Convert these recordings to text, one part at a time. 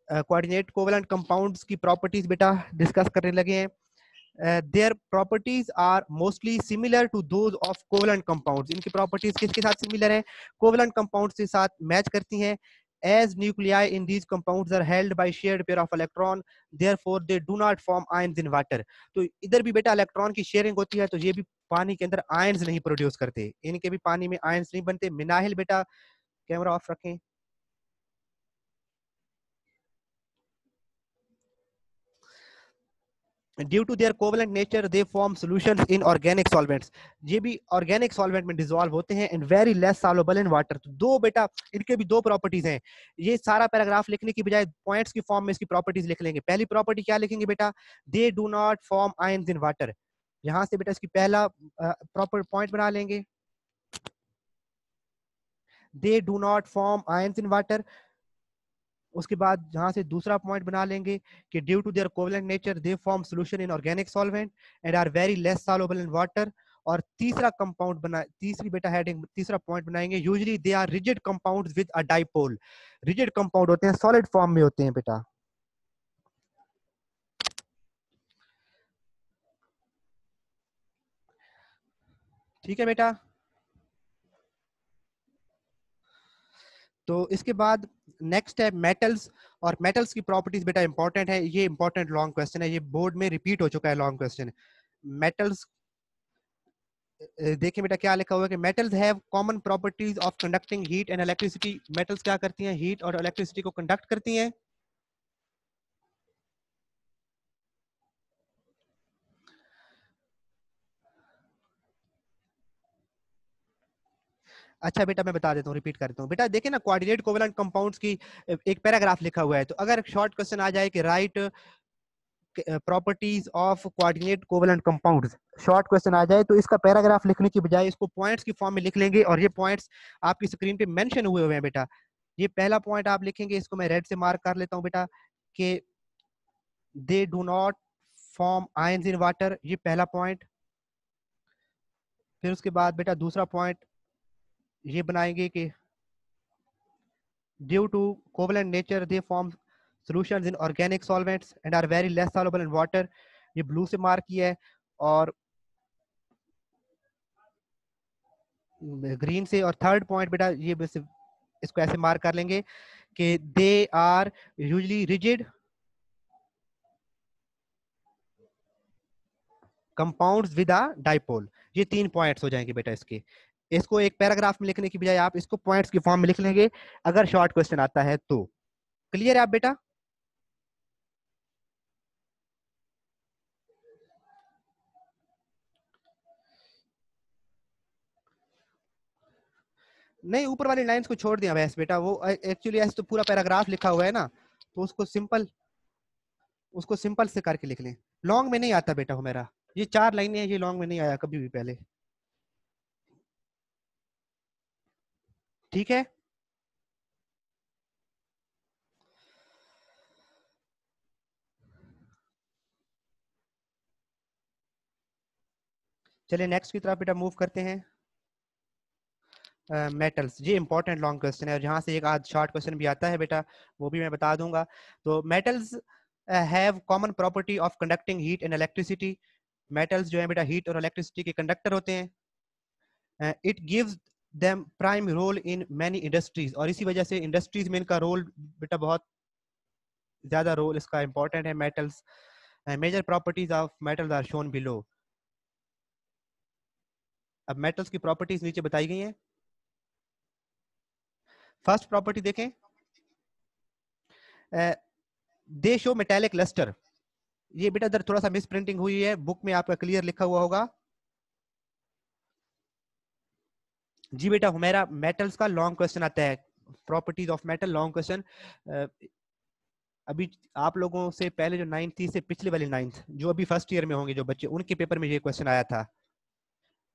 Coordinate covalent compounds की properties बेटा discuss करने लगे हैं। their properties are mostly similar to those of covalent compounds. इनकी प्रॉपर्टीज किसके साथ सिमिलर है? कोवेलेंट कंपाउंड्स के साथ मैच करती हैं। as nuclei in these compounds are held by shared pair of electron, therefore they do not form ions in water. तो इधर भी बेटा इलेक्ट्रॉन की शेयरिंग होती है, तो ये भी पानी के अंदर आयंस नहीं प्रोड्यूस करते, इनके भी पानी में आयंस नहीं बनते। मिनाहिल बेटा कैमरा ऑफ रखें। Due to their covalent nature they form solutions in organic solvents. ये भी ऑर्गेनिक सॉल्वेंट में डिसॉल्व होते हैं in very less soluble in water. तो दो बेटा इनके भी दो प्रॉपर्टीज हैं। ये सारा पैराग्राफ लिखने की बजाय पॉइंट्स की फॉर्म में इसकी प्रॉपर्टीज लिख लेंगे। पहली प्रॉपर्टी क्या लिखेंगे बेटा? They do not form ions in water. यहां से बेटा इसकी पहला प्रॉपर पॉइंट बना लेंगे, they do not form ions in water. उसके बाद यहां से दूसरा पॉइंट बना लेंगे कि due to their covalent nature they form solution in organic solvent and are very less soluble in water. और तीसरा कंपाउंड बना, तीसरी बेटा हेडिंग, तीसरा पॉइंट बनाएंगे, usually they are rigid compounds with a dipole. Rigid compound होते हैं, solid form में होते हैं बेटा। ठीक है बेटा। तो इसके बाद नेक्स्ट है मेटल्स। और मेटल्स की प्रॉपर्टीज बेटा इंपॉर्टेंट है, ये इंपॉर्टेंट लॉन्ग क्वेश्चन है, ये बोर्ड में रिपीट हो चुका है लॉन्ग क्वेश्चन। मेटल्स देखिए बेटा क्या लिखा हुआ है कि metals have common properties of conducting heat and electricity. Metals क्या करती हैं? हीट और इलेक्ट्रिसिटी को कंडक्ट करती हैं। अच्छा बेटा मैं बता देता हूँ, रिपीट कर देता हूँ बेटा। देखिए ना कोऑर्डिनेट कोवेलेंट कंपाउंड्स की एक पैराग्राफ लिखा हुआ है, तो अगर शॉर्ट क्वेश्चन आ जाए कि write properties of coordinate covalent compounds, short question आ जाए, तो इसका पैराग्राफ लिखने की बजाय इसको पॉइंट्स की फॉर्म में लिख लेंगे। और ये पॉइंट्स आपकी स्क्रीन पे मेंशन हुए हुए हैं बेटा। ये पहला पॉइंट आप लिखेंगे, इसको मैं रेड से मार्क कर लेता हूँ बेटा, कि दे do not form ions in water, ये पहला पॉइंट। फिर उसके बाद बेटा दूसरा पॉइंट ये बनाएंगे कि due to covalent nature they form solutions in organic solvents and are very less soluble in water, ये ब्लू से मार्क किया है। और ग्रीन से। और थर्ड पॉइंट बेटा ये बस इसको ऐसे मार्क कर लेंगे कि they are usually rigid compounds with a dipole. ये तीन पॉइंट्स हो जाएंगे बेटा इसके। इसको एक पैराग्राफ में लिखने की बजाय आप इसको पॉइंट्स की फॉर्म में लिख लेंगे अगर शॉर्ट क्वेश्चन आता है तो। क्लियर है आप बेटा? नहीं, ऊपर वाली लाइंस को छोड़ दिया वैसे बेटा, वो एक्चुअली ऐसे तो पूरा पैराग्राफ लिखा हुआ है ना, तो उसको सिंपल से करके लिख लें। लॉन्ग में नहीं आता बेटा हो मेरा, ये 4 लाइनें हैं, ये लॉन्ग में नहीं आया कभी भी पहले। ठीक है। चलिए नेक्स्ट की तरफ बेटा मूव करते हैं। मेटल्स, ये इंपॉर्टेंट लॉन्ग क्वेश्चन है, और यहाँ से एक आध शॉर्ट क्वेश्चन भी आता है बेटा, वो भी मैं बता दूंगा। तो metals have common property of conducting heat and electricity. Metals जो है बेटा हीट और इलेक्ट्रिसिटी के कंडक्टर होते हैं। It gives them prime role in many industries, और इसी वजह से इंडस्ट्रीज में इनका रोल बेटा बहुत ज्यादा रोल इसका इंपॉर्टेंट है। Metals major properties of metals are shown below. अब मेटल्स की प्रॉपर्टीज नीचे बताई गई हैं। फर्स्ट प्रॉपर्टी देखें, दे शो मेटेलिक लस्टर। ये बेटा इधर थोड़ा सा मिस प्रिंटिंग हुई है, बुक में आपका क्लियर लिखा हुआ होगा। जी बेटा हुमेरा मेटल्स का लॉन्ग क्वेश्चन आता है, properties of metal long question. अभी आप लोगों से पहले जो 9th थी से पिछले वाली 9th, जो अभी फर्स्ट ईयर में होंगे जो बच्चे, उनके पेपर में ये क्वेश्चन आया था।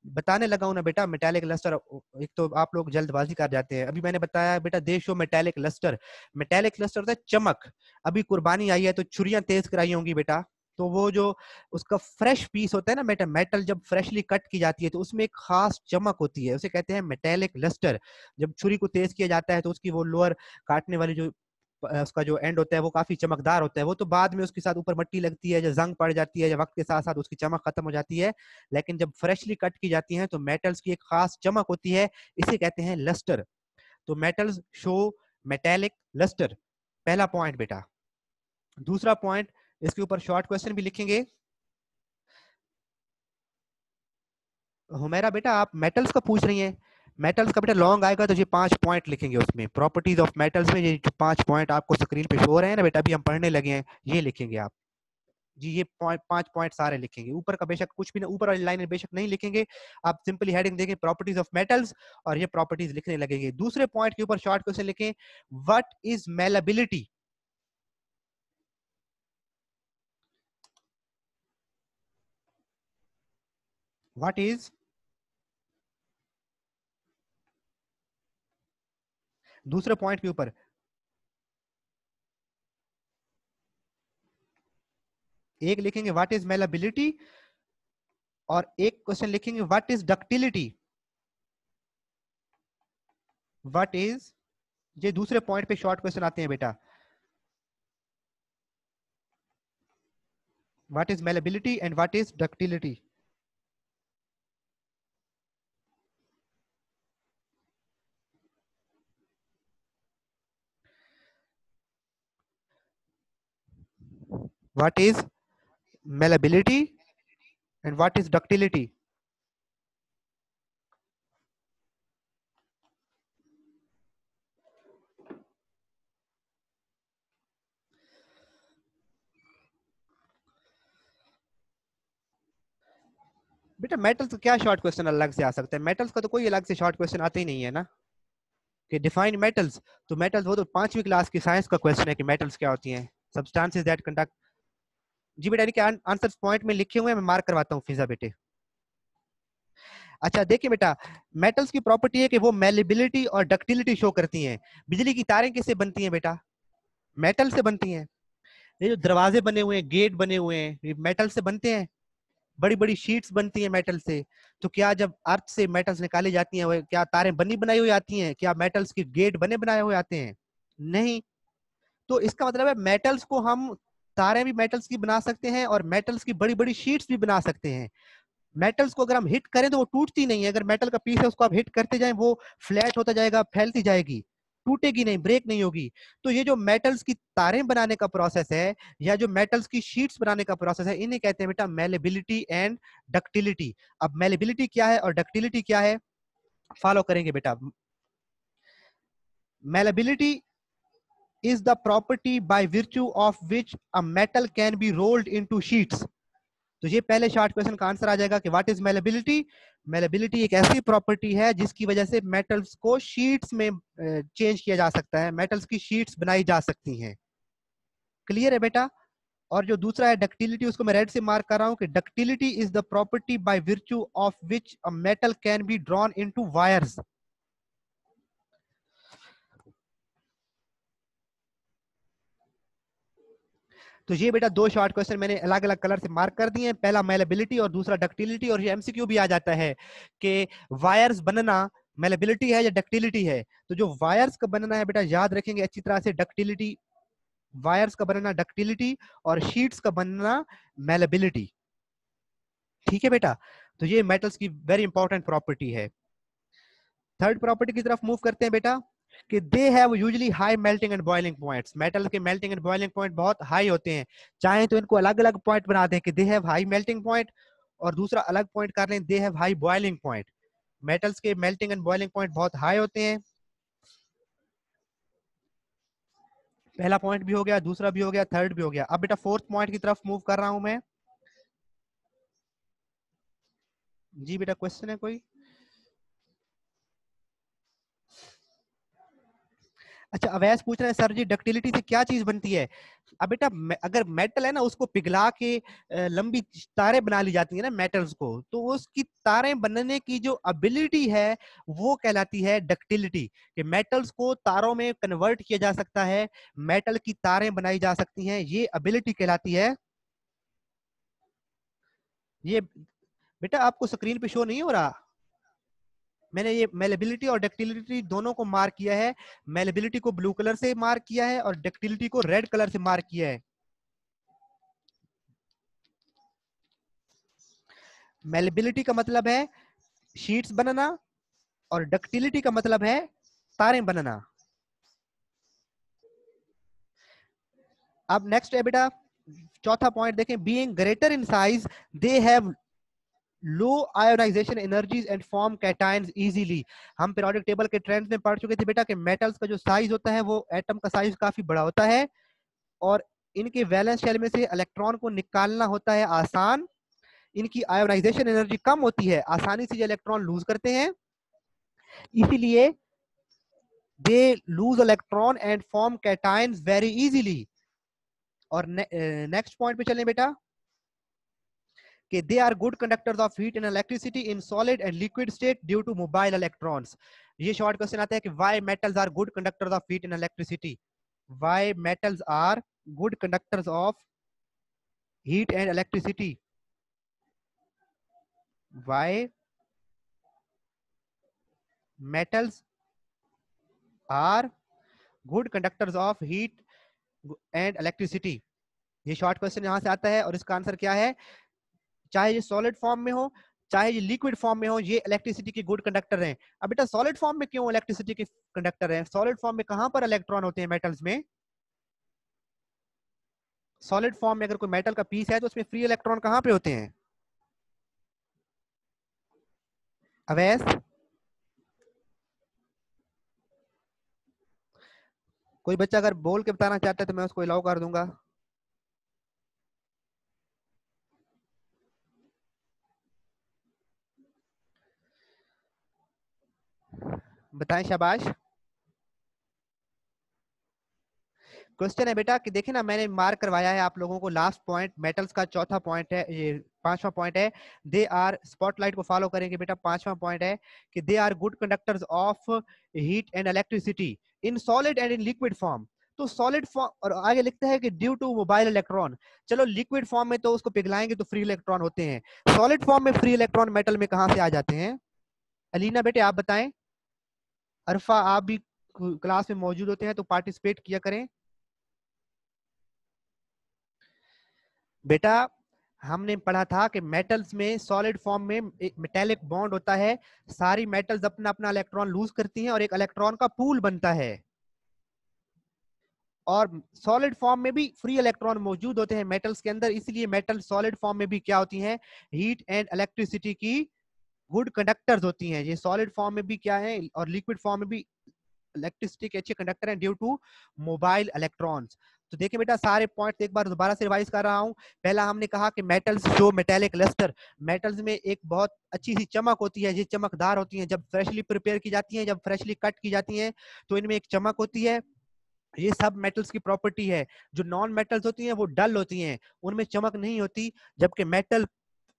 बताने लगा हूं ना बेटा, मेटालिक लस्टर। एक तो आप लोग जल्दबाजी कर जाते हैं, अभी मैंने बताया बेटा they show metallic luster. Metallic luster होता है चमक। अभी कुर्बानी आई है तो छुरियां तेज कराई होंगी बेटा, तो वो जो उसका फ्रेश पीस होता है ना बेटा, मेटल जब फ्रेशली कट की जाती है तो उसमें एक खास चमक होती है, उसे कहते हैं मेटालिक लस्टर। जब छुरी को तेज किया जाता है तो उसकी वो लोअर काटने वाली जो उसका जो एंड होता है वो काफी चमकदार होता है, वो तो बाद में उसके साथ ऊपर मिट्टी लगती है, जो जंग पड़ जाती है, या वक्त के साथ साथ उसकी चमक खत्म हो जाती है। लेकिन जब फ्रेशली कट की जाती है तो मेटल्स की एक खास चमक होती है, इसे कहते हैं लस्टर। तो मेटल्स शो मेटेलिक लस्टर, पहला पॉइंट बेटा। दूसरा पॉइंट, इसके ऊपर शॉर्ट क्वेश्चन भी लिखेंगे। हुमैरा बेटा आप मेटल्स का पूछ रही हैं, मेटल्स का बेटा लॉन्ग आएगा तो ये 5 पॉइंट लिखेंगे उसमें, प्रॉपर्टीज ऑफ मेटल्स में ये जो 5 पॉइंट आपको स्क्रीन पे शो हो रहे हैं ना बेटा, अभी हम पढ़ने लगे हैं, ये लिखेंगे आप जी। ये 5 पॉइंट सारे लिखेंगे, ऊपर का बेशक कुछ भी नहीं, ऊपर वाली लाइन बेशक नहीं लिखेंगे, आप सिंपली हेडिंग देंगे प्रॉपर्टीज ऑफ मेटल्स और ये प्रॉपर्टीज लिखने लगेंगे। दूसरे पॉइंट के ऊपर शॉर्ट क्वेश्चन लिखें, what is malleability. What is, दूसरे पॉइंट के ऊपर एक लिखेंगे व्हाट इज मेलेबिलिटी, और एक क्वेश्चन लिखेंगे what is ductility. What is, ये दूसरे पॉइंट पे शॉर्ट क्वेश्चन आते हैं बेटा। What is malleability and what is ductility. What is malleability and what is ductility. बेटा मेटल्स का क्या शॉर्ट क्वेश्चन अलग से आ सकता है, मेटल्स का तो कोई अलग से शॉर्ट क्वेश्चन आते ही नहीं है ना, कि डिफाइन मेटल्स। तो मेटल्स वो तो 5वीं क्लास की साइंस का क्वेश्चन है कि मेटल्स क्या होती हैं, सब्सटेंसेस दैट कंडक्ट। जी बेटा, इनके आंसर पॉइंट में लिखे हुए हैं, मैं मार्क करवाता हूँ फिजा बेटे। अच्छा देखिए बेटा, मेटल्स की प्रॉपर्टी है कि वो मेलेबिलिटी और डक्टिलिटी शो करती हैं। बिजली की तारें किससे बनती हैं बेटा, मेटल से बनती हैं। ये जो दरवाजे बने हुए हैं, गेट बने हुए हैं, ये मेटल से बनते हैं। बड़ी बड़ी शीट्स बनती हैं मेटल से। तो क्या जब अर्थ से मेटल्स निकाली जाती हैं, वो क्या तारें बनी बनाई हुई आती हैं, क्या मेटल्स के गेट बने बनाए हुए आते हैं? नहीं। तो इसका मतलब है मेटल्स को हम, तारें भी मेटल्स की बना सकते हैं और मेटल्स की बड़ी बड़ी शीट्स भी बना सकते हैं। मेटल्स को अगर हम हिट करें तो वो टूटती नहीं है, अगर मेटल का पीस है उसको आप हिट करते जाएं वो फ्लैट होता जाएगा, फैलती जाएगी, टूटेगी नहीं, ब्रेक नहीं होगी। तो ये जो मेटल्स की तारें बनाने का प्रोसेस है, या जो मेटल्स की शीट्स बनाने का प्रोसेस है, इन्हें कहते हैं बेटा मेलेबिलिटी एंड डक्टिलिटी। अब मेलेबिलिटी क्या है और डक्टिलिटी क्या है, फॉलो करेंगे बेटा। Malleability is the property by virtue of which a metal can be rolled into sheets। तो ये पहले शॉर्ट क्वेश्चन का आंसर आ जाएगा कि व्हाट इज मेलेबिलिटी। मेलेबिलिटी एक ऐसी प्रॉपर्टी है जिसकी वजह से मेटल्स को शीट्स में चेंज किया जा सकता है, मेटल्स की शीट्स बनाई जा सकती हैं। क्लियर है बेटा। और जो दूसरा है डक्टिलिटी, उसको मैं रेड से मार्क कर रहा हूं कि ductility is the property by virtue of which a metal can be drawn into wires. तो ये बेटा 2 शॉर्ट क्वेश्चन मैंने अलग अलग कलर से मार्क कर दिए हैं, पहला मेलेबिलिटी और दूसरा डक्टिलिटी। और ये एमसीक्यू भी आ जाता है कि वायर्स बनना मेलेबिलिटी है या डक्टिलिटी है। तो जो वायर्स का बनना है बेटा, याद रखेंगे अच्छी तरह से, डक्टिलिटी, वायर्स का बनना डक्टिलिटी और शीट्स का बनना मेलेबिलिटी। ठीक है बेटा। तो ये मेटल्स की वेरी इंपॉर्टेंट प्रॉपर्टी है। थर्ड प्रॉपर्टी की तरफ मूव करते हैं बेटा, कि they have usually high melting and boiling points. Metal के मेल्टिंग एंड बॉइलिंग पॉइंट बहुत हाई होते हैं। चाहे तो इनको अलग अलग पॉइंट बना दें कि they have high melting point, और दूसरा अलग पॉइंट कर लें they have high boiling point. Metals के मेल्टिंग एंड बॉइलिंग पॉइंट बहुत हाई होते हैं। पहला पॉइंट भी हो गया, दूसरा भी हो गया, थर्ड भी हो गया। अब बेटा फोर्थ पॉइंट की तरफ मूव कर रहा हूं मैं। जी बेटा, क्वेश्चन है कोई? अच्छा अवैस पूछ रहे हैं सर जी डक्टिलिटी से क्या चीज बनती है। अब बेटा अगर मेटल है ना, उसको पिघला के लंबी तारें बना ली जाती है ना मेटल्स को, तो उसकी तारें बनने की जो एबिलिटी है वो कहलाती है डक्टिलिटी। कि मेटल्स को तारों में कन्वर्ट किया जा सकता है, मेटल की तारें बनाई जा सकती हैं, ये एबिलिटी कहलाती है। ये बेटा आपको स्क्रीन पे शो नहीं हो रहा? मैंने ये मेलेबिलिटी और डक्टिलिटी दोनों को मार्क किया है। मेलेबिलिटी को ब्लू कलर से मार्क किया है और डक्टिलिटी को रेड कलर से मार्क किया है। मेलेबिलिटी का मतलब है शीट्स बनना और डक्टिलिटी का मतलब है तारें बनना। अब नेक्स्ट है बेटा चौथा पॉइंट देखें, being greater in size they have low ionization energies and form cations easily. हम पीरियोडिक टेबल के ट्रेंड्स में पढ़ चुके थे बेटा कि मेटल्स का जो साइज होता है वो एटम का साइज काफी बड़ा होता है और इनके वैलेंस शेल में से इलेक्ट्रॉन को निकालना होता है आसान। इनकी आयोनाइजेशन एनर्जी कम होती है, आसानी से ये इलेक्ट्रॉन लूज करते हैं, इसीलिए they lose electron and form cations very easily. और नेक्स्ट पॉइंट पे चलें बेटा कि they are good conductors of heat and electricity in solid and liquid state due to mobile electrons। ये शॉर्ट क्वेश्चन आता है कि why metals are good conductors of heat and electricity। why metals are good conductors of heat and electricity। why metals are good conductors of heat and electricity। ये short question यहां से आता है और इसका आंसर क्या है, चाहे ये सॉलिड फॉर्म में हो चाहे ये लिक्विड फॉर्म में हो, ये इलेक्ट्रिसिटी के गुड कंडक्टर हैं। अब बेटा सॉलिड फॉर्म में क्यों इलेक्ट्रिसिटी के कंडक्टर हैं? सॉलिड फॉर्म में कहां पर इलेक्ट्रॉन होते हैं मेटल्स में? सॉलिड फॉर्म में अगर कोई मेटल का पीस है तो उसमें फ्री इलेक्ट्रॉन कहां पे होते हैं? अवैस कोई बच्चा अगर बोल के बताना चाहता है तो मैं उसको अलाउ कर दूंगा। बताएं, शाबाश। क्वेश्चन है बेटा कि देखिए ना, मैंने मार्क करवाया है आप लोगों को लास्ट पॉइंट मेटल्स का, चौथा पॉइंट है ये, पांचवा पॉइंट है दे आर, स्पॉटलाइट को फॉलो करेंगे बेटा। पांचवा पॉइंट है कि they are good conductors of heat and electricity in solid and in liquid form. तो सॉलिड फॉर्म और आगे लिखता है कि ड्यू टू मोबाइल इलेक्ट्रॉन। चलो लिक्विड फॉर्म में तो उसको पिघलाएंगे तो फ्री इलेक्ट्रॉन होते हैं, सॉलिड फॉर्म में फ्री इलेक्ट्रॉन मेटल में कहां से आ जाते हैं? अलीना बेटे आप बताएं। अरफा आप भी क्लास में मौजूद होते हैं तो पार्टिसिपेट किया करें बेटा। हमने पढ़ा था कि मेटल्स में सॉलिड फॉर्म में एक मेटेलिक बॉन्ड होता है, सारी मेटल्स अपना अपना इलेक्ट्रॉन लूज करती हैं और एक इलेक्ट्रॉन का पूल बनता है। और सॉलिड फॉर्म में भी फ्री इलेक्ट्रॉन मौजूद होते हैं मेटल्स के अंदर, इसलिए मेटल सॉलिड फॉर्म में भी क्या होती हैं? हीट एंड इलेक्ट्रिसिटी की गुड कंडक्टर्स होती हैं। ये सॉलिड फॉर्म में भी क्या है और लिक्विड फॉर्म में भी इलेक्ट्रिसिटी के अच्छे कंडक्टर हैं ड्यू टू मोबाइल इलेक्ट्रॉन्स। तो देखिए बेटा सारे पॉइंट एक बार दोबारा से रिवाइज कर रहा हूं। पहला हमने कहा कि मेटल्स जो मेटेलिक लस्टर, मेटल्स में एक बहुत अच्छी सी चमक होती है, ये चमकदार होती हैं जब फ्रेशली प्रिपेयर की जाती हैं, जब फ्रेशली कट की जाती हैं तो इनमें एक चमक होती है। ये सब मेटल्स की प्रॉपर्टी है। जो नॉन मेटल्स होती हैं वो डल होती हैं, उनमें चमक नहीं होती, जबकि मेटल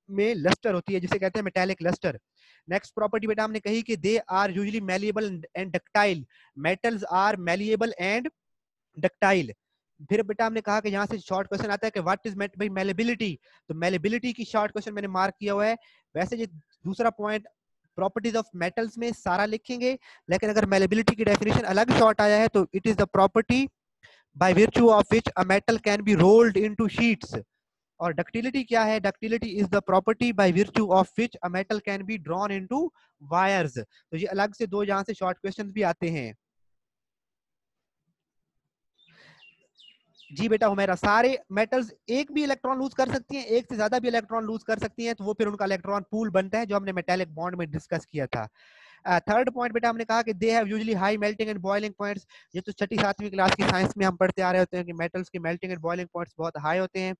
में लस्टर होती है जिसे कहते हैं मेटालिक लस्टर। नेक्स्ट प्रॉपर्टी बेटा हमने कही कि they are usually malleable and ductile. Metals are malleable and ductile. फिर बेटा हमने कहा कि यहाँ से शॉर्ट क्वेश्चन आता है कि what is meant by malleability. तो मेलेबिलिटी की शॉर्ट क्वेश्चन मैंने मार्क किया हुआ है। वैसे ये दूसरा पॉइंट प्रॉपर्टीज ऑफ मेटल्स में सारा लिखेंगे, लेकिन अगर मेलेबिलिटी की डेफिनेशन अलग शॉर्ट आया है तो it is the property bye virtue of which a metal can be rolled into sheets। और डक्टिलिटी क्या है? Ductility is the property bye virtue of which a metal can be drawn into wires। तो ये अलग से दो यहाँ से शॉर्ट क्वेश्चंस भी आते हैं। जी बेटा हुमैरा, सारे मेटल्स एक भी इलेक्ट्रॉन लूज कर सकती हैं, एक से ज्यादा भी इलेक्ट्रॉन लूज कर सकती हैं, तो वो फिर उनका इलेक्ट्रॉन पूल बनता है जो हमने मेटालिक बॉन्ड में डिस्कस किया था। थर्ड पॉइंट बेटा हमने कहा कि they have usually high melting and boiling points. ये तो छठी सातवीं क्लास की साइंस में हम पढ़ते आ रहे होते हैं कि मेटल्स के मेल्टिंग एंड बॉइलिंग पॉइंट्स बहुत हाई होते हैं।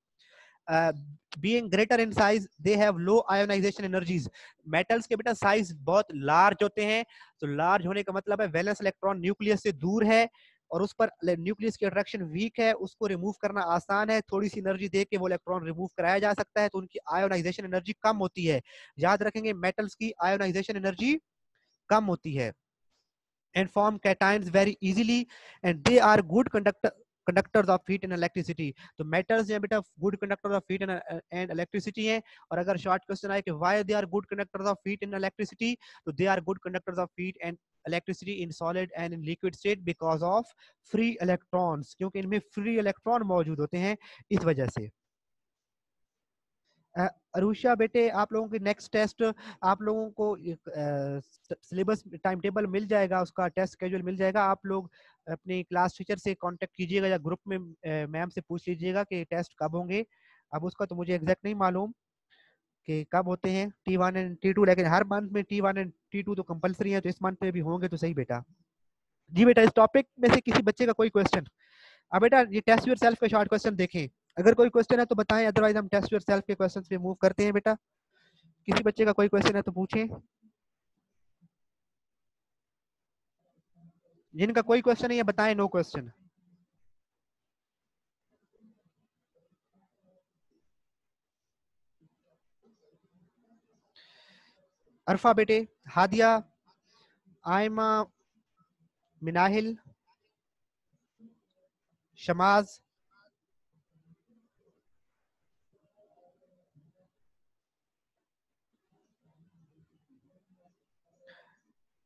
Being greater in size they have low ionization energies. Metals के बेटा साइज बहुत लार्ज होते हैं, तो लार्ज होने का मतलब है वैलेंस इलेक्ट्रॉन न्यूक्लियस से दूर है और उस पर न्यूक्लियस की अट्रैक्शन वीक है, उसको रिमूव करना आसान है, थोड़ी सी एनर्जी दे के वो इलेक्ट्रॉन रिमूव कराया जा सकता है, तो उनकी आयोनाइजेशन एनर्जी कम होती है। याद रखेंगे मेटल्स की आयोनाइजेशन एनर्जी कम होती है। And form cations very easily and they are good conductor conductors of heat and electricity. तो मेटल्स जो है बेटा good conductor of heat and electricity है। और अगर शॉर्ट क्वेश्चन आए कि why they are good conductors of heat and electricity, तो they are good conductors of heat and electricity in solid and in liquid state because of free electrons, क्योंकि इनमें free electron मौजूद होते हैं इस वजह से। अरुषा बेटे आप लोगों की नेक्स्ट टेस्ट आप लोगों को सिलेबस टाइम टेबल मिल जाएगा, उसका टेस्ट स्केड्यूल मिल जाएगा। आप लोग अपने क्लास टीचर से कांटेक्ट कीजिएगा या ग्रुप में मैम से पूछ लीजिएगा कि टेस्ट कब होंगे। अब उसका तो मुझे एग्जैक्ट नहीं मालूम कि कब होते हैं T1 एंड T2, लेकिन हर मंथ में T1 एंड T2 तो कंपलसरी है, तो इस मंथ में भी होंगे तो सही बेटा। जी बेटा, इस टॉपिक में से किसी बच्चे का कोई क्वेश्चन? अब बेटा ये टेस्ट योर सेल्फ के शॉर्ट क्वेश्चन देखें, अगर कोई क्वेश्चन है तो बताएं, अदरवाइज हम टेस्ट योर सेल्फ के क्वेश्चन पे मूव करते हैं। बेटा किसी बच्चे का कोई क्वेश्चन है तो पूछें, जिनका कोई क्वेश्चन नहीं है बताएं नो क्वेश्चन। अरफा बेटे, हादिया, आयमा, मिनाहिल, शमाज,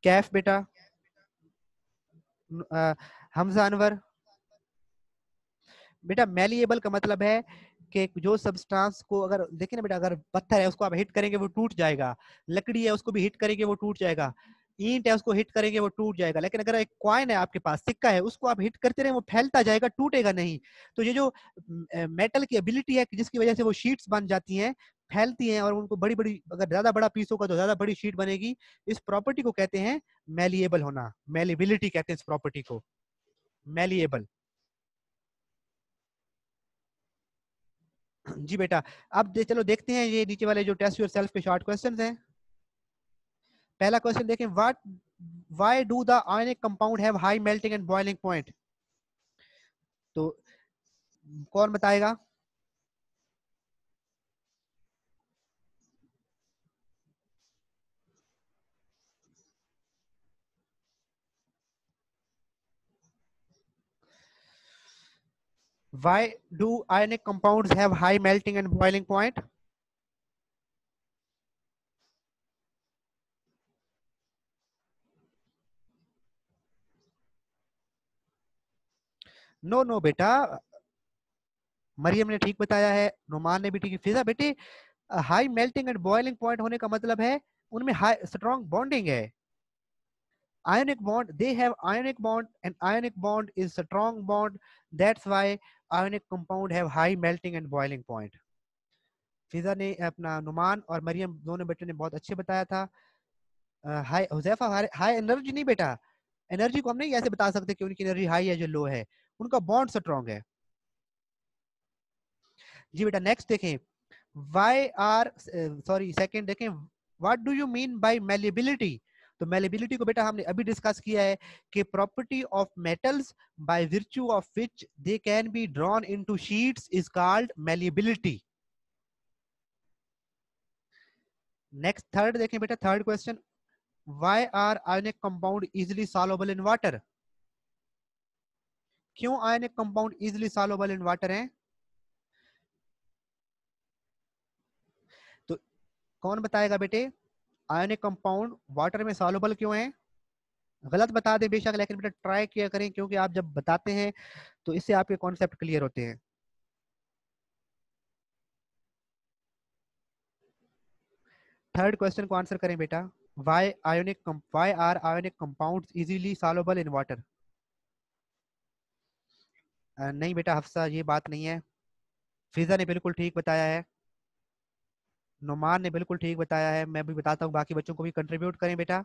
कैफ बेटा, हमजा अनवर। बेटा मेलिएबल का मतलब है कि जो सब्सटेंस को अगर देखिए ना बेटा, अगर पत्थर है उसको आप हिट करेंगे वो टूट जाएगा, लकड़ी है उसको भी हिट करेंगे वो टूट जाएगा, ईंट है उसको हिट करेंगे वो टूट जाएगा, लेकिन अगर एक कॉइन है आपके पास, सिक्का है, उसको आप हिट करते रहे वो फैलता जाएगा, टूटेगा नहीं। तो ये जो मेटल की एबिलिटी है जिसकी वजह से वो शीट्स बन जाती हैं, फैलती हैं, और उनको बड़ी बड़ी, अगर ज्यादा बड़ा पीस होगा तो ज्यादा बड़ी शीट बनेगी, इस प्रॉपर्टी को कहते हैं मेलिएबल होना, मेलिबिलिटी कहते हैं इस प्रॉपर्टी को, मेलिएबल। जी बेटा, अब चलो देखते हैं ये नीचे वाले जो टेस्ट योर सेल्फ के शॉर्ट क्वेश्चंस हैं। पहला क्वेश्चन देखें, what why do the ionic compound have high melting and boiling point? तो कौन बताएगा? Why do ionic compounds have high melting and boiling point? No no बेटा, मरियम ने ठीक बताया है, नुमान ने भी ठीक। फिजा बेटे, high melting and boiling point होने का मतलब है उनमें हाई स्ट्रॉन्ग बॉन्डिंग है। Ionic bond, they have ionic bond, and ionic bond is a strong bond. That's why ionic compound have high melting and boiling point. फिजा ने अपना, नुमान और मरियम दोनों बेटे ने बहुत अच्छे बताया था। हाई हुजैफा, हाई एनर्जी नहीं बेटा, एनर्जी को हम नहीं ऐसे बता सकते कि उनकी एनर्जी हाई है जो लो है, उनका बॉन्ड स्ट्रॉन्ग है। जी बेटा नेक्स्ट देखें, वाई आर सॉरी सेकंड देखें, what do you mean by malleability? तो मेलिबिलिटी को बेटा हमने अभी डिस्कस किया है कि property of metals by virtue of which they can be drawn into sheets is called malleability. Next third देखें बेटा, third question, why are ionic compound easily soluble in water? क्यों ionic compound easily soluble in water हैं? तो कौन बताएगा बेटे, ionic compound water में soluble क्यों है? गलत बता दे बेशक, लेकिन बेटा ट्राई किया करें, क्योंकि आप जब बताते हैं तो इससे आपके कॉन्सेप्ट क्लियर होते हैं। थर्ड क्वेश्चन को आंसर करें बेटा, why are ionic compounds easily soluble in water? नहीं बेटा हफ्सा, ये बात नहीं है। फिजा ने बिल्कुल ठीक बताया है, नुमान ने बिल्कुल ठीक बताया है, मैं भी बताता हूँ, बाकी बच्चों को भी कंट्रीब्यूट करें बेटा।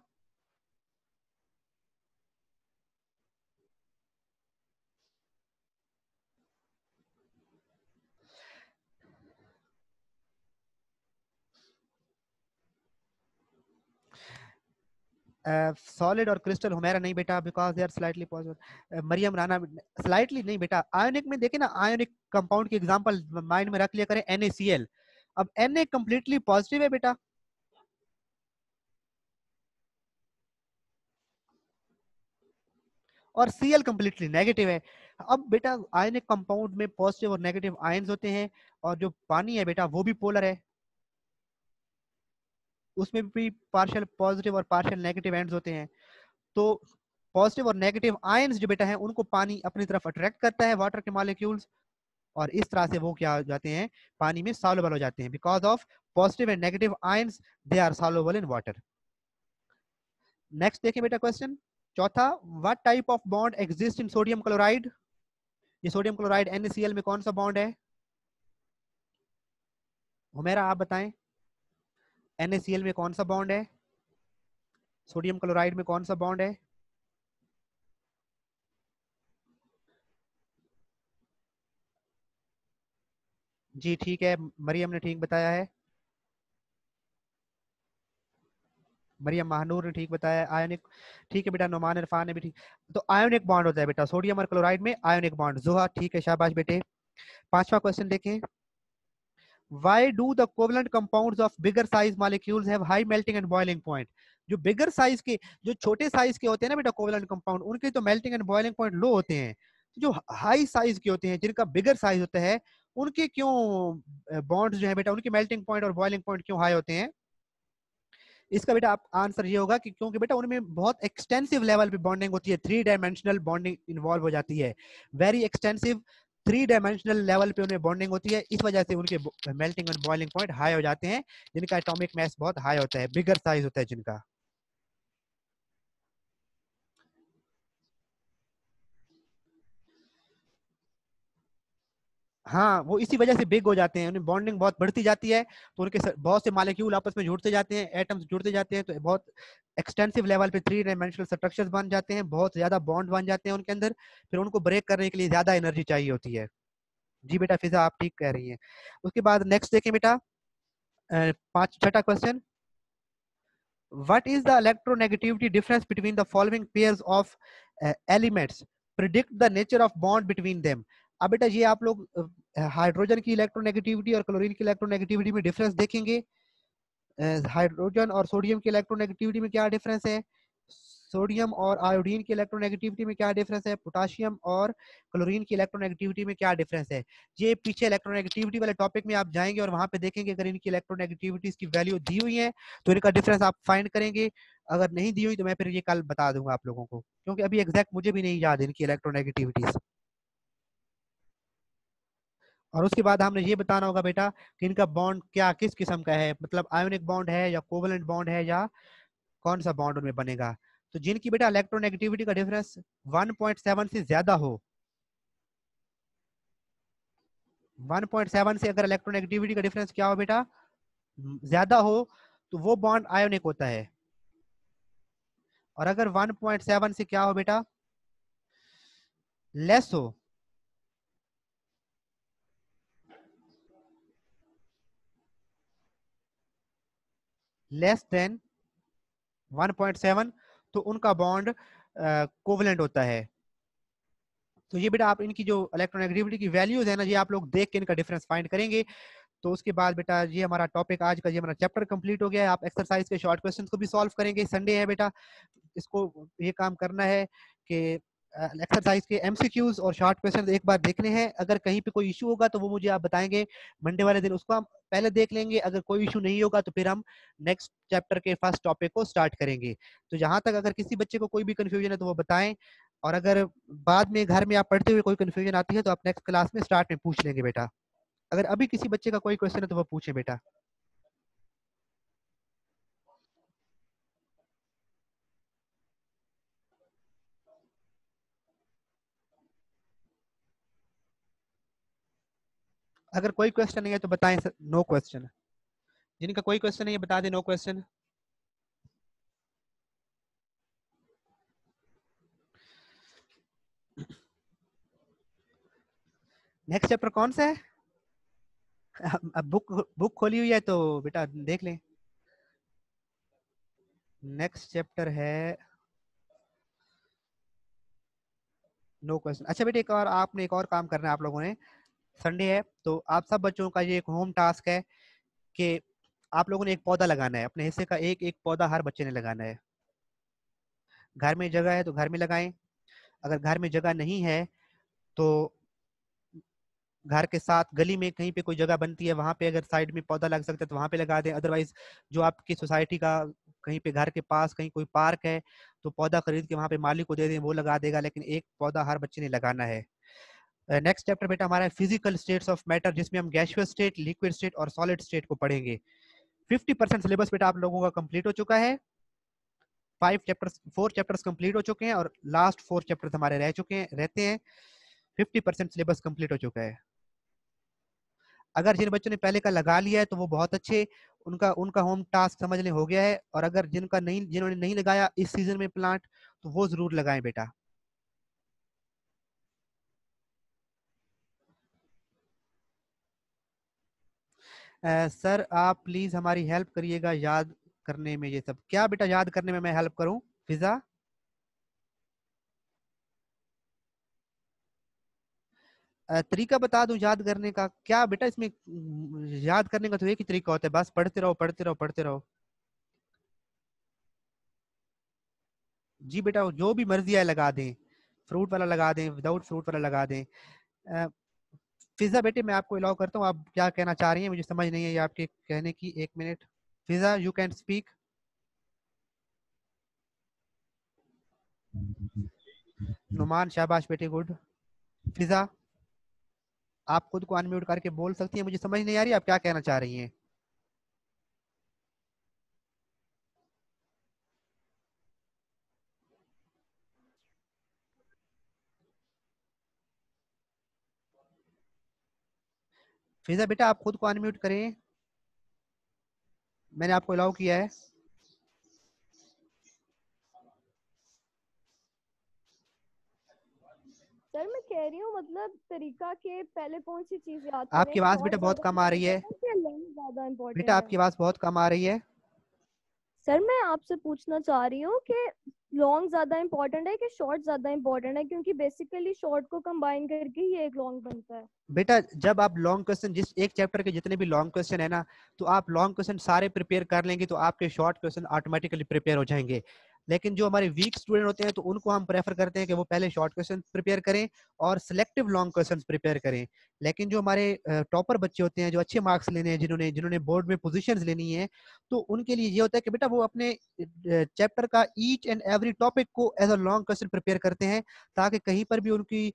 सॉलिड और क्रिस्टल हुमैरा नहीं बेटा, because they are slightly positive. Mariam Rana, slightly नहीं बेटा, आयोनिक में देखे ना, आयोनिक कंपाउंड की एग्जांपल माइंड में रख लिया करें, NaCl। अब Na कंप्लीटली पॉजिटिव है बेटा, और Cl कंप्लीटली नेगेटिव है। अब बेटा आयनिक कंपाउंड में पॉजिटिव और नेगेटिव आयंस होते हैं, और जो पानी है बेटा वो भी पोलर है, उसमें भी पार्शियल पॉजिटिव और पार्शियल नेगेटिव एंड्स होते हैं। तो पॉजिटिव और नेगेटिव आयंस जो बेटा है उनको पानी अपनी तरफ अट्रैक्ट करता है, वाटर के मॉलिक्यूल्स, और इस तरह से वो क्या हो जाते हैं, पानी में सॉल्युबल हो जाते हैं। Because of positive and negative ions they are soluble in water. Next देखिए बेटा क्वेश्चन चौथा, what type of bond exist in sodium chloride? ये सोडियम क्लोराइड NaCl में कौन सा बॉन्ड है? हुमेरा आप बताएं, NaCl में कौन सा बॉन्ड है? सोडियम क्लोराइड में कौन सा बॉन्ड है? जी ठीक है, मरियम ने ठीक बताया है, मरियम महानूर ने ठीक बताया, आयोनिक। ठीक है बेटा, नुमान इरफान ने भी ठीक। तो आयोनिक बॉन्ड होता है बेटा सोडियम और क्लोराइड में, आयोनिक बॉन्ड। जुहा ठीक है, शाबाश बेटे। पांचवा क्वेश्चन देखें, Why do the covalent compounds of bigger size molecules have high melting and boiling point? जो बिगर साइज के, जो छोटे साइज के होते हैं ना बेटा कोवलेंट कंपाउंड, उनके तो मेल्टिंग एंड बॉइलिंग पॉइंट लो होते हैं। जो हाई साइज के होते हैं, जिनका बिगर साइज होता है, उनके क्यों बॉन्ड्स जो है बेटा, उनके मेल्टिंग पॉइंट और बॉइलिंग पॉइंट क्यों हाई होते हैं? इसका बेटा आप आंसर ये होगा कि क्योंकि बेटा उनमें बहुत एक्सटेंसिव लेवल पे बॉन्डिंग होती है, 3 डायमेंशनल बॉन्डिंग इन्वॉल्व हो जाती है, वेरी एक्सटेंसिव 3 डायमेंशनल लेवल पे उन्हें बॉन्डिंग होती है। इस वजह से उनके मेल्टिंग और बॉइलिंग पॉइंट हाई हो जाते हैं, जिनका एटॉमिक मास बहुत हाई होता है, बिगर साइज होता है जिनका। हाँ, वो इसी वजह से बिग हो जाते हैं, उन्हें बॉन्डिंग बहुत बढ़ती जाती है, तो उनके बहुत से मॉलिक्यूल आपस में जुड़ते जाते हैं, एटम्स जुड़ते जाते हैं, तो बहुत एक्सटेंसिव लेवल पे 3 डायमेंशनल स्ट्रक्चर्स बन जाते हैं, बहुत ज्यादा बॉन्ड बन जाते हैं उनके अंदर, फिर उनको ब्रेक करने के लिए ज्यादा एनर्जी चाहिए होती है। जी बेटा फिजा आप ठीक कह रही हैं। उसके बाद नेक्स्ट देखें बेटा, पांच छठा question, what is the electronegativity difference between the following pairs of elements, predict the nature of bond between them? अब बेटा ये आप लोग हाइड्रोजन की इलेक्ट्रोनेगेटिविटी और क्लोरीन की इलेक्ट्रोनेगेटिविटी में डिफरेंस देखेंगे। हाइड्रोजन और सोडियम की इलेक्ट्रोनेगेटिविटी में क्या डिफरेंस है, सोडियम और आयोडीन की इलेक्ट्रोनेगेटिविटी में क्या डिफरेंस है, पोटाशियम और क्लोरीन की इलेक्ट्रोनेगेटिविटी में क्या डिफरेंस है। ये पीछे इलेक्ट्रोनेगेटिविटी वाले टॉपिक में आप जाएंगे और वहां पे देखेंगे, अगर इनकी इलेक्ट्रोनेगेटिविटीज की वैल्यू दी हुई है तो इनका डिफरेंस आप फाइंड करेंगे, अगर नहीं दी हुई तो मैं फिर ये कल बता दूंगा आप लोगों को, क्योंकि अभी एग्जैक्ट मुझे भी नहीं याद इनकी इलेक्ट्रोनेगेटिविटीज। और उसके बाद हमने ये बताना होगा बेटा कि इनका बॉन्ड क्या किस किस्म का है, मतलब आयोनिक बॉन्ड है या कोवलेंट बॉन्ड है, या कौन सा बॉन्ड उनमें बनेगा। तो जिनकी बेटा इलेक्ट्रोनेगेटिविटी का डिफरेंस 1.7 से ज्यादा हो, 1.7 से अगर इलेक्ट्रोनेगेटिविटी का डिफरेंस क्या हो बेटा, ज्यादा हो, तो वो बॉन्ड आयोनिक होता है। और अगर 1.7 से क्या हो बेटा, लेस हो, लेस देन 1.7, तो उनका बॉन्ड कोवलेंट होता है। तो ये बेटा आप इनकी जो इलेक्ट्रोनेगेटिविटी की वैल्यूज है ना, ये आप लोग देख के इनका डिफरेंस फाइंड करेंगे। तो उसके बाद बेटा ये हमारा टॉपिक आज का, ये हमारा चैप्टर कंप्लीट हो गया है। आप एक्सरसाइज के शॉर्ट क्वेश्चंस को भी सॉल्व करेंगे, संडे है बेटा, इसको ये काम करना है कि एक्सरसाइज के एमसीक्यूज और शॉर्ट क्वेश्चंस एक बार देखने हैं। अगर कहीं पे कोई इशू होगा तो वो मुझे आप बताएंगे, मंडे वाले दिन उसको हम पहले देख लेंगे। अगर कोई इशू नहीं होगा तो फिर हम नेक्स्ट चैप्टर के फर्स्ट टॉपिक को स्टार्ट करेंगे। तो जहां तक अगर किसी बच्चे को कोई भी कंफ्यूजन है तो वो बताएं, और अगर बाद में घर में आप पढ़ते हुए कोई कंफ्यूजन आती है तो आप नेक्स्ट क्लास में स्टार्ट में पूछ लेंगे बेटा। अगर अभी किसी बच्चे का कोई क्वेश्चन है तो वो पूछे बेटा। अगर कोई क्वेश्चन नहीं है तो बताएं, नो क्वेश्चन। जिनका कोई क्वेश्चन नहीं है बता दें नो क्वेश्चन। नेक्स्ट चैप्टर कौन सा है? अब बुक खोली हुई है तो बेटा देख लें। नेक्स्ट चैप्टर है नो क्वेश्चन। अच्छा बेटे, एक और आपने एक और काम करना है आप लोगों ने, संडे है तो आप सब बच्चों का ये एक होम टास्क है कि आप लोगों ने एक पौधा लगाना है, अपने हिस्से का एक एक पौधा हर बच्चे ने लगाना है। घर में जगह है तो घर में लगाएं, अगर घर में जगह नहीं है तो घर के साथ गली में कहीं पे कोई जगह बनती है, वहां पे अगर साइड में पौधा लग सकता है तो वहां पे लगा दें। अदरवाइज जो आपकी सोसाइटी का कहीं पे घर के पास कहीं कोई पार्क है तो पौधा खरीद के वहां पे मालिक को दे दें, वो लगा देगा, लेकिन एक पौधा हर बच्चे ने लगाना है। नेक्स्ट चैप्टर बेटा हमारा है फिजिकल स्टेट्स ऑफ मैटर, जिसमें हम गैसियस स्टेट, लिक्विड स्टेट और सॉलिड स्टेट को पढ़ेंगे। 50% सिलेबस बेटा आप लोगों का कंप्लीट हो चुका है। 4 चैप्टर्स कंप्लीट हो चुके हैं और लास्ट 4 चैप्टर्स हमारे रहते हैं। 50% सिलेबस कंप्लीट हो चुका है। अगर जिन बच्चों ने पहले का लगा लिया है तो वो बहुत अच्छे, उनका उनका होम टास्क समझ लें हो गया है। और अगर जिन्होंने नहीं लगाया इस सीजन में प्लांट, तो वो जरूर लगाएं बेटा। सर आप प्लीज हमारी हेल्प करिएगा याद करने में। ये सब क्या बेटा याद करने में मैं हेल्प करूं? फिजा तरीका बता दूं याद करने का क्या बेटा? इसमें याद करने का तो एक ही तरीका होता है, बस पढ़ते रहो पढ़ते रहो पढ़ते रहो। जी बेटा जो भी मर्जी है लगा दें, फ्रूट वाला लगा दें, विदाउट फ्रूट वाला लगा दें। अ, फिजा बेटे मैं आपको अलाउ करता हूँ, आप क्या कहना चाह रही हैं मुझे समझ नहीं है ये आपके कहने की। 1 minute Fiza, you can speak. Numan शाबाश बेटे, गुड। फिजा आप खुद को अनम्यूट करके बोल सकती हैं, मुझे समझ नहीं आ रही आप क्या कहना चाह रही हैं। फिजा बेटा आप खुद को अनम्यूट करें, मैंने आपको अलाउ किया है। सर मैं कह रही हूँ मतलब तरीका के पहले कौन सी चीज याद करें, आपकी आवाज बेटा शॉर्ट बहुत ज्यादा कम आ रही है। इम्पोर्टेंट है या लॉन्ग ज्यादा बेटा इम्पोर्टेंट है? आपकी आवाज बहुत कम आ रही है। सर मैं आपसे पूछना चाह रही हूँ कि लॉन्ग ज्यादा इम्पोर्टेंट है कि शॉर्ट ज्यादा इम्पोर्टेंट है, क्योंकि बेसिकली शॉर्ट को कंबाइन करके ही एक लॉन्ग बनता है। बेटा जब आप लॉन्ग क्वेश्चन, जिस एक चैप्टर के जितने भी लॉन्ग क्वेश्चन है ना, तो आप लॉन्ग क्वेश्चन सारे प्रिपेयर कर लेंगे तो आपके शॉर्ट क्वेश्चन ऑटोमेटिकली प्रिपेयर हो जाएंगे। लेकिन जो हमारे वीक स्टूडेंट होते हैं तो उनको हम प्रेफर करते हैं कि वो पहले शॉर्ट क्वेश्चन प्रिपेयर करें और सिलेक्टिव लॉन्ग क्वेश्चन प्रिपेयर करें। लेकिन जो हमारे टॉपर बच्चे होते हैं, जो अच्छे मार्क्स लेने हैं, जिन्होंने जिन्होंने बोर्ड में पोजीशंस लेनी है, तो उनके लिए ये होता है कि बेटा वो अपने चैप्टर का ईच एंड एवरी टॉपिक को as a long question prepare करते हैं, ताकि कहीं पर भी उनकी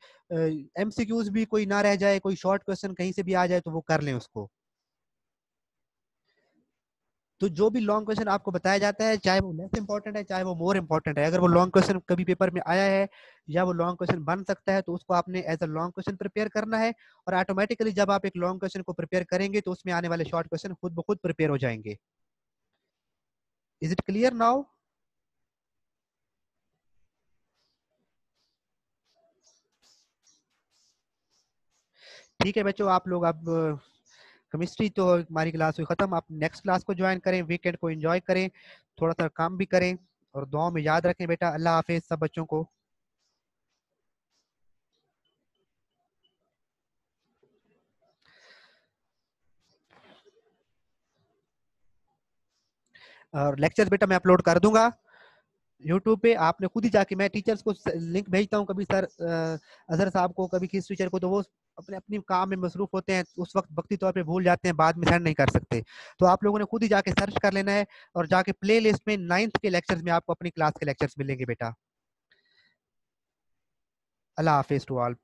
एमसीक्यूज भी कोई ना रह जाए, कोई शॉर्ट क्वेश्चन कहीं से भी आ जाए तो वो कर लें उसको। तो जो भी लॉन्ग क्वेश्चन आपको बताया जाता है, चाहे वो लेस इंपॉर्टेंट है चाहे वो मोर इंपॉर्टेंट है, अगर वो लॉन्ग क्वेश्चन कभी पेपर में आया है या वो लॉन्ग क्वेश्चन बन सकता है, तो उसको आपने as a long question prepare करना है। और ऑटोमेटिकली जब आप एक लॉन्ग क्वेश्चन को प्रिपेयर करेंगे तो उसमें आने वाले शॉर्ट क्वेश्चन खुद ब खुद प्रिपेयर हो जाएंगे। Is it clear now? ठीक है बच्चों, आप लोग अब केमिस्ट्री तो हमारी क्लास हुई खत्म, आप नेक्स्ट क्लास को ज्वाइन करें, वीकेंड को एंजॉय करें, थोड़ा सा काम भी करें और दुआ में याद रखें बेटा। अल्लाह हाफिज सब बच्चों को। और लेक्चर्स बेटा मैं अपलोड कर दूंगा यूट्यूब पे, आपने खुद ही जाके, मैं टीचर्स को लिंक भेजता हूँ कभी सर अजहर साहब को, कभी किस टीचर को, तो वो अपने अपनी काम में मसरूफ होते हैं, उस वक्त वक्ती तौर पे भूल जाते हैं, बाद में सेंड नहीं कर सकते। तो आप लोगों ने खुद ही जाके सर्च कर लेना है और जाके प्ले लिस्ट में 9th के लेक्चर्स में आपको अपनी क्लास के लेक्चर्स मिलेंगे बेटा। अल्लाह हाफिज टू ऑल।